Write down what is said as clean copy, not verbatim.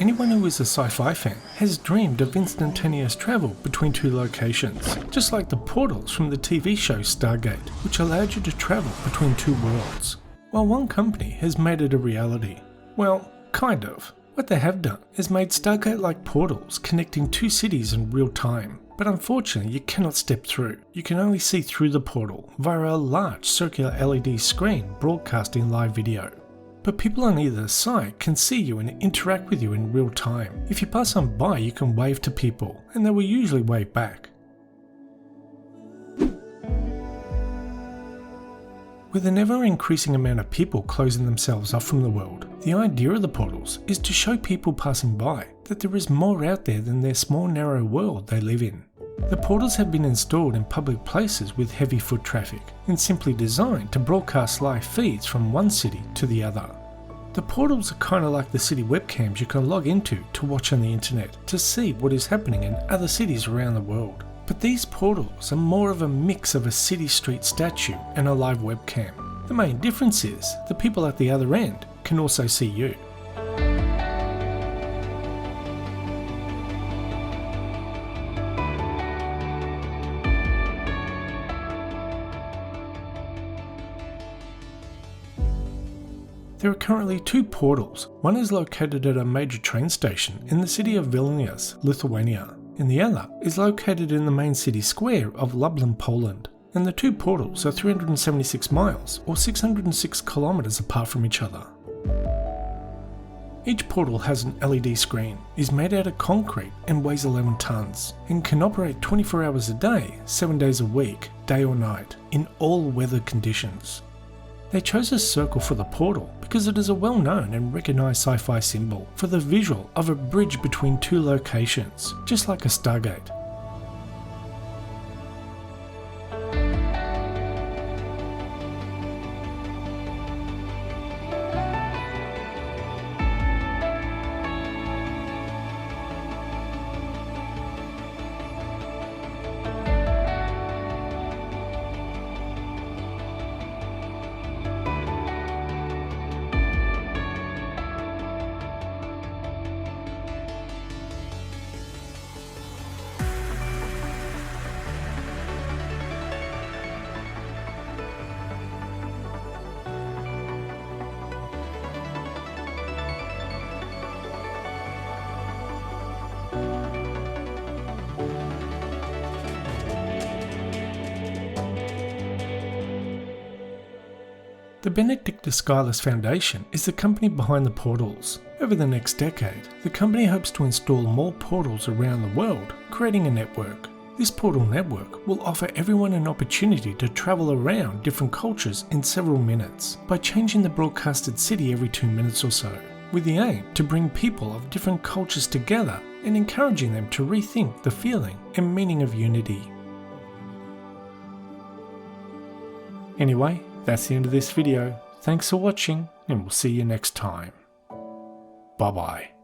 Anyone who is a sci-fi fan has dreamed of instantaneous travel between two locations, just like the portals from the TV show Stargate, which allowed you to travel between two worlds. Well, one company has made it a reality. Well, kind of. What they have done is made Stargate-like portals connecting two cities in real time. But unfortunately, you cannot step through. You can only see through the portal via a large circular LED screen broadcasting live video. But people on either side can see you and interact with you in real time. If you pass on by, you can wave to people, and they will usually wave back. With an ever-increasing amount of people closing themselves off from the world, the idea of the portals is to show people passing by that there is more out there than their small narrow world they live in. The portals have been installed in public places with heavy foot traffic and simply designed to broadcast live feeds from one city to the other. The portals are kind of like the city webcams you can log into to watch on the internet to see what is happening in other cities around the world. But these portals are more of a mix of a city street statue and a live webcam. The main difference is the people at the other end can also see you. There are currently two portals. One is located at a major train station in the city of Vilnius, Lithuania, and the other is located in the main city square of Lublin, Poland. And the two portals are 376 miles or 606 kilometers apart from each other. Each portal has an LED screen, is made out of concrete and weighs 11 tons, and can operate 24 hours a day, 7 days a week, day or night, in all weather conditions. They chose a circle for the portal because it is a well-known and recognised sci-fi symbol for the visual of a bridge between two locations, just like a Stargate. The Benediktas Gylys Foundation is the company behind the portals. Over the next decade, the company hopes to install more portals around the world, creating a network. This portal network will offer everyone an opportunity to travel around different cultures in several minutes by changing the broadcasted city every 2 minutes or so, with the aim to bring people of different cultures together and encouraging them to rethink the feeling and meaning of unity. Anyway, that's the end of this video. Thanks for watching, and we'll see you next time. Bye bye.